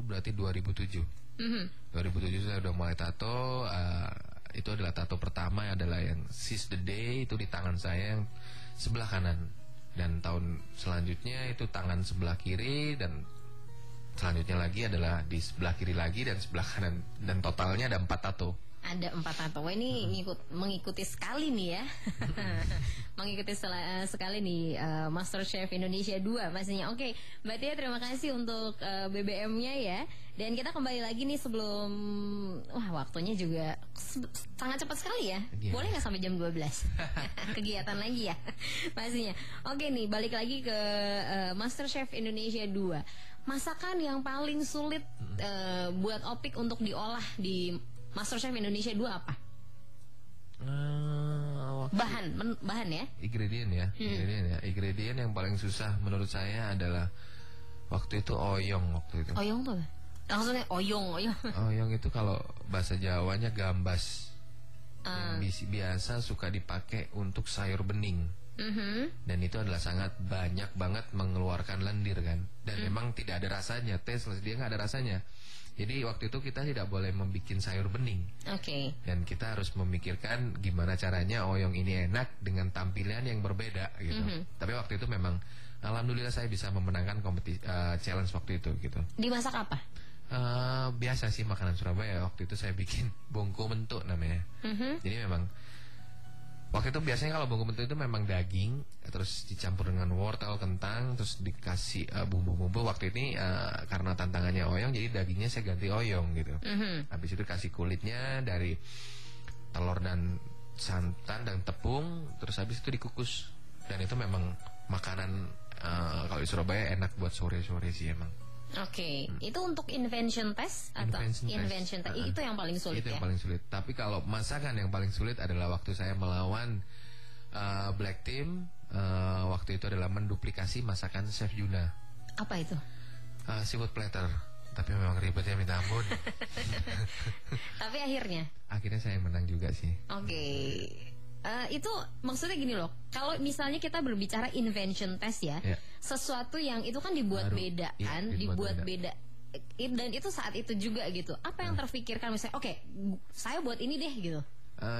berarti 2007. 2007 saya udah mulai tato. Itu adalah tato pertama adalah yang Seize the Day, itu di tangan saya yang sebelah kanan. Dan tahun selanjutnya itu tangan sebelah kiri, dan selanjutnya lagi adalah di sebelah kiri lagi dan sebelah kanan. Dan totalnya ada 4 tato. Ada 4 tato. Wah, ini mengikuti sekali nih ya. Mengikuti sekali nih MasterChef Indonesia 2 pastinya. Oke, Mbak Tia, terima kasih untuk BBM-nya ya. Dan kita kembali lagi nih sebelum waktunya juga sangat cepat sekali ya. Boleh nggak sampai jam 12? Kegiatan lagi ya pastinya. Oke nih, balik lagi ke MasterChef Indonesia 2. Masakan yang paling sulit buat Opik untuk diolah di MasterChef Indonesia 2 apa? Bahan ya? Ingredient ya. Ingredient yang paling susah menurut saya adalah waktu itu oyong waktu itu. Oyong tuh? Maksudnya oyong. Oyong itu kalau bahasa Jawanya gambas. Yang biasa suka dipakai untuk sayur bening. Dan itu adalah sangat banyak banget mengeluarkan lendir kan. Dan memang tidak ada rasanya, tasteless, dia nggak ada rasanya. Jadi waktu itu kita tidak boleh membuat sayur bening. Oke. Dan kita harus memikirkan gimana caranya oyong ini enak dengan tampilan yang berbeda gitu. Tapi waktu itu memang alhamdulillah saya bisa memenangkan challenge waktu itu gitu. Dimasak apa? Biasa sih makanan Surabaya. Waktu itu saya bikin bongko mentuk namanya. Jadi memang waktu itu biasanya kalau bongko mentuk itu memang daging, terus dicampur dengan wortel, kentang, terus dikasih bumbu-bumbu. Waktu ini karena tantangannya oyong, jadi dagingnya saya ganti oyong gitu. Habis itu kasih kulitnya dari telur dan santan dan tepung, terus habis itu dikukus. Dan itu memang makanan kalau di Surabaya enak buat sore-sore sih emang. Oke, itu untuk invention test atau invention test itu yang paling sulit itu ya? Yang paling sulit. Tapi kalau masakan yang paling sulit adalah waktu saya melawan Black Team. Waktu itu adalah menduplikasi masakan Chef Juna. Apa itu? Seafood platter. Tapi memang ribetnya minta ampun. Tapi akhirnya saya menang juga sih. Oke. Itu maksudnya gini loh, kalau misalnya kita berbicara invention test ya, sesuatu yang itu kan dibuat beda kan, dibuat beda. Dan itu saat itu juga gitu. Apa yang terpikirkan misalnya, oke, saya buat ini deh gitu.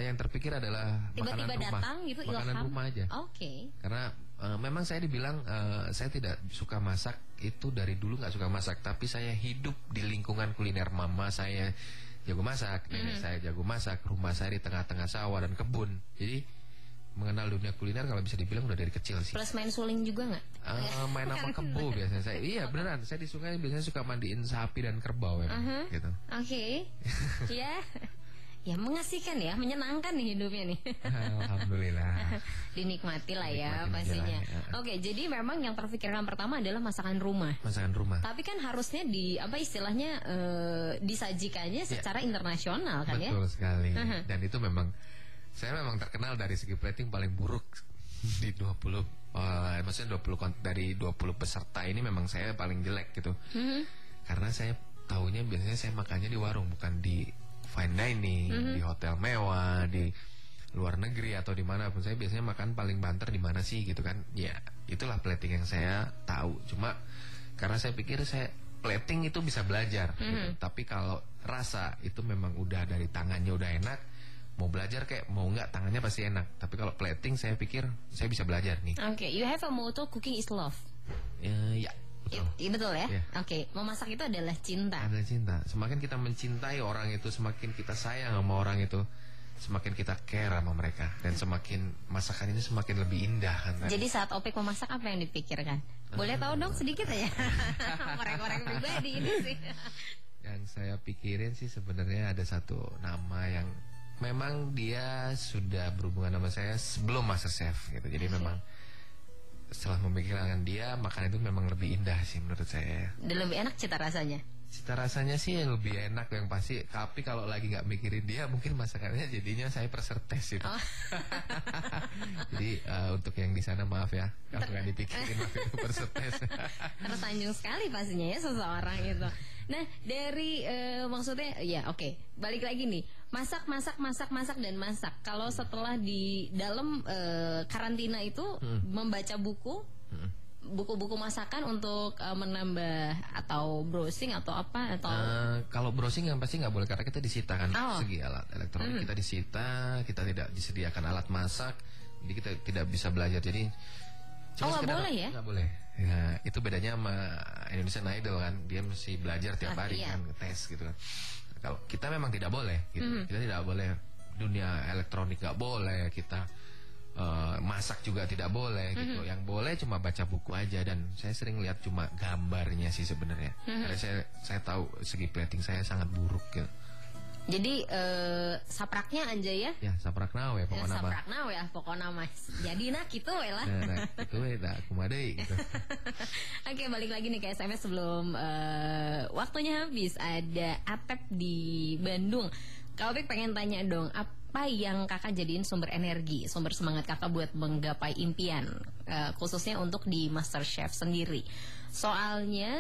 Yang terpikir adalah tiba-tiba datang gitu, makanan ilham. Rumah aja. Oke. Karena memang saya dibilang saya tidak suka masak, itu dari dulu nggak suka masak, tapi saya hidup di lingkungan kuliner. Mama saya jago masak, nenek saya jago masak, rumah saya di tengah-tengah sawah dan kebun. Jadi mengenal dunia kuliner kalau bisa dibilang udah dari kecil sih. Plus main suling juga nggak? Main sama kebo biasanya saya. Iya beneran, saya di sungai biasanya suka mandiin sapi dan kerbau ya, gitu. Oke. Ya. Ya mengasihkan ya, menyenangkan nih hidupnya nih. Alhamdulillah. Dinikmati lah ya pastinya. Oke, jadi memang yang terpikirkan pertama adalah masakan rumah. Masakan rumah. Tapi kan harusnya istilahnya disajikannya secara internasional kan ya? Betul sekali. Dan itu memang saya memang terkenal dari segi plating paling buruk di 20. Maksudnya 20 dari 20 peserta ini memang saya paling jelek gitu. Karena saya tahunya biasanya saya makannya di warung, bukan di fine dining, di hotel mewah, di luar negeri atau dimanapun. Saya biasanya makan paling banter di mana sih gitu kan. Ya itulah plating yang saya tahu. Cuma karena saya pikir plating itu bisa belajar gitu. Tapi kalau rasa itu memang udah dari tangannya udah enak, mau belajar kayak mau nggak tangannya pasti enak. Tapi kalau plating saya pikir saya bisa belajar nih. Oke, you have a motto, cooking is love. Ya betul ya? Oke, memasak itu adalah cinta. Adalah cinta. Semakin kita mencintai orang itu, semakin kita sayang sama orang itu, semakin kita care sama mereka. Dan semakin masakan ini semakin lebih indah kan. Jadi saat Opik memasak apa yang dipikirkan? Boleh tahu dong sedikit aja. Korek-korek pribadi ini sih. Yang saya pikirin sih sebenarnya ada satu nama yang memang dia sudah berhubungan sama saya sebelum MasterChef gitu. Jadi memang setelah memikirkan dia, makanan itu memang lebih indah sih menurut saya. Dan lebih enak cita rasanya? Cita rasanya sih yang lebih enak yang pasti. Tapi kalau lagi nggak mikirin dia, mungkin masakannya jadinya saya persertes gitu. Jadi untuk yang di sana maaf ya, kalau nggak dipikirin waktu itu persertes. Tersanjung sekali pastinya ya seseorang itu. Nah dari maksudnya ya oke, balik lagi nih, masak dan masak. Kalau setelah di dalam karantina itu membaca buku, buku-buku masakan untuk menambah atau browsing atau apa atau kalau browsing yang pasti nggak boleh karena kita disita kan segi alat elektronik kita disita, kita tidak disediakan alat masak, jadi kita tidak bisa belajar. Jadi nggak boleh ya? Nggak boleh. Ya, itu bedanya sama Indonesian Idol kan, dia mesti belajar tiap hari kan, tes gitu kan. Kalau kita memang tidak boleh, gitu. Kita tidak boleh, dunia elektronik nggak boleh, kita masak juga tidak boleh gitu. Yang boleh cuma baca buku aja, dan saya sering lihat cuma gambarnya sih sebenarnya. Karena saya tahu segi plating saya sangat buruk gitu. Jadi sapraknya aja ya? Ya saprak nawe pokoknya mah. Saprak nawe ya pokoknya mas. Jadi nak gitu lah. Nah, itu dah kumadei gitu. Oke, balik lagi nih ke SMS sebelum waktunya habis. Ada Atep di Bandung. Kak Opik pengen tanya dong, apa yang kakak jadiin sumber energi, sumber semangat kakak buat menggapai impian, khususnya untuk di MasterChef sendiri? Soalnya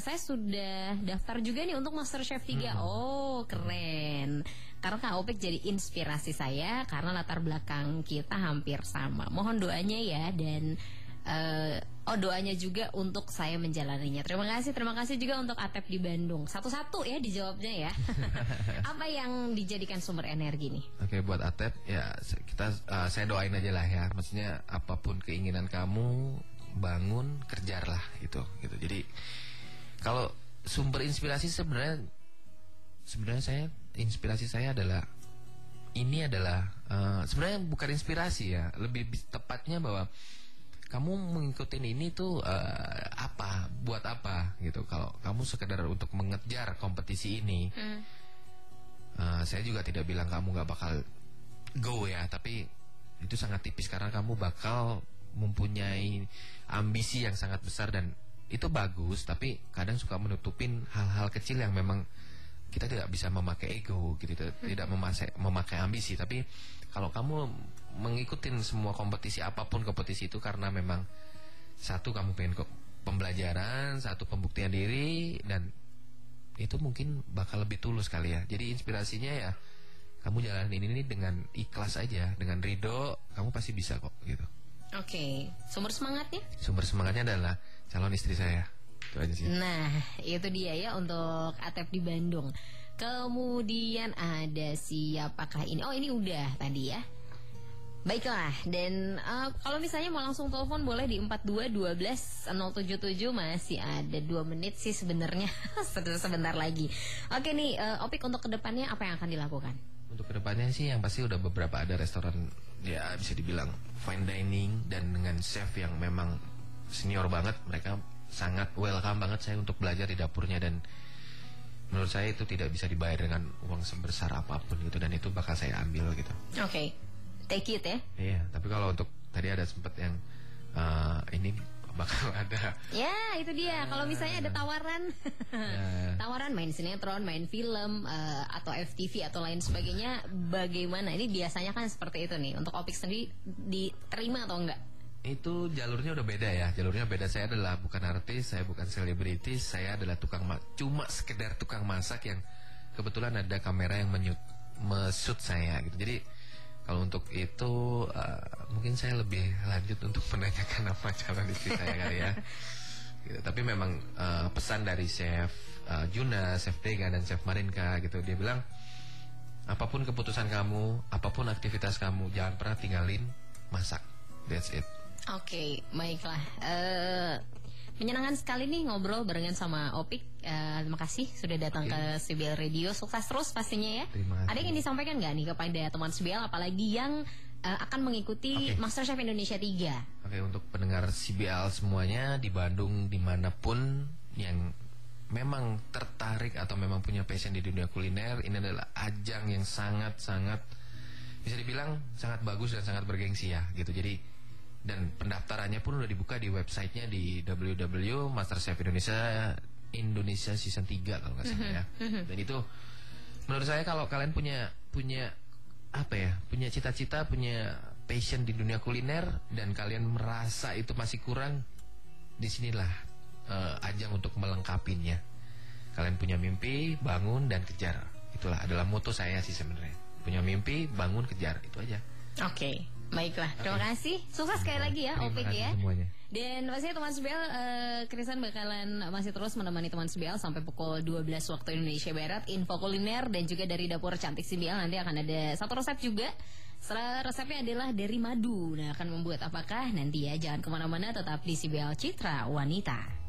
saya sudah daftar juga nih untuk MasterChef 3. Oh keren. Karena Kak Opik jadi inspirasi saya, karena latar belakang kita hampir sama. Mohon doanya ya, dan doanya juga untuk saya menjalaninya. Terima kasih juga untuk Atep di Bandung. Satu-satu ya dijawabnya ya. Apa yang dijadikan sumber energi nih? Oke, buat Atep ya saya doain aja lah ya. Maksudnya apapun keinginan kamu, bangun, kerjalah gitu. Jadi kalau sumber inspirasi sebenarnya inspirasi saya adalah sebenarnya bukan inspirasi ya, lebih tepatnya bahwa kamu mengikuti ini tuh buat apa gitu. Kalau kamu sekedar untuk mengejar kompetisi ini, saya juga tidak bilang kamu nggak bakal go ya, tapi itu sangat tipis karena kamu bakal mempunyai ambisi yang sangat besar, dan itu bagus, tapi kadang suka menutupin hal-hal kecil yang memang kita tidak bisa memakai ego gitu, tidak memakai ambisi. Tapi kalau kamu mengikutin semua kompetisi, apapun kompetisi itu, karena memang satu kamu pengen pembelajaran, satu pembuktian diri, dan itu mungkin bakal lebih tulus kali ya. Jadi inspirasinya ya kamu jalanin ini dengan ikhlas aja, dengan ridho, kamu pasti bisa kok gitu. Oke, sumber semangatnya? Sumber semangatnya adalah calon istri saya. Itu aja sih. Nah, itu dia ya untuk Atep di Bandung. Kemudian ada siapakah ini? Oh, ini udah tadi ya. Baiklah, dan kalau misalnya mau langsung telepon boleh di 4212-077. Masih ada 2 menit sih sebenarnya. Sebentar lagi. Oke nih, Opik, untuk kedepannya apa yang akan dilakukan? Untuk kedepannya sih yang pasti udah beberapa ada restoran, ya bisa dibilang fine dining, dan dengan chef yang memang senior banget. Mereka sangat welcome banget saya untuk belajar di dapurnya, dan menurut saya itu tidak bisa dibayar dengan uang sebesar apapun gitu, dan itu bakal saya ambil gitu. Oke. Take it ya. Iya, tapi kalau untuk tadi ada sempat yang ini bakal ada. Ya, itu dia. Kalau misalnya ada tawaran, tawaran main sinetron, main film, atau FTV atau lain sebagainya, bagaimana? Ini biasanya kan seperti itu nih. Untuk Opik sendiri diterima atau enggak? Itu jalurnya udah beda ya. Jalurnya beda. Saya adalah bukan artis, saya bukan selebritis, saya adalah cuma sekedar tukang masak yang kebetulan ada kamera yang mesut saya gitu. Jadi kalau untuk itu mungkin saya lebih lanjut untuk menanyakan apa calon istri saya kali ya. Gitu. Tapi memang pesan dari Chef Juna, Chef Dega, dan Chef Marinka gitu, dia bilang apapun keputusan kamu, apapun aktivitas kamu, jangan pernah tinggalin masak. That's it. Oke, baiklah. Menyenangkan sekali nih ngobrol barengan sama Opik. Terima kasih sudah datang ke CBL Radio. Sukses terus pastinya ya. Terima kasih. Ada yang disampaikan nggak nih kepada teman CBL, apalagi yang akan mengikuti MasterChef Indonesia 3? Oke, untuk pendengar CBL semuanya di Bandung, dimanapun yang memang tertarik atau memang punya passion di dunia kuliner, ini adalah ajang yang sangat-sangat bisa dibilang sangat bagus dan sangat bergengsi ya gitu. Jadi dan pendaftarannya pun udah dibuka di websitenya di www.masterchef Indonesia Season 3 kalau nggak salah ya. Dan itu menurut saya kalau kalian punya apa ya, punya cita-cita, punya passion di dunia kuliner, dan kalian merasa itu masih kurang, disinilah ajang untuk melengkapinya. Kalian punya mimpi, bangun dan kejar. Itulah adalah moto saya sih sebenarnya. Punya mimpi, bangun, kejar, itu aja. Oke. Baiklah, terima kasih. Sukses sekali lagi ya, Terima Opik kasih ya. semuanya. Dan pastinya teman Sibel, Krisan bakalan masih terus menemani teman Sibel sampai pukul 12 waktu Indonesia Barat. Info kuliner dan juga dari dapur cantik Sibel nanti akan ada satu resep juga. Setelah resepnya adalah dari madu. Nah, akan membuat apakah nanti ya? Jangan kemana-mana, tetap di Sibel Citra Wanita.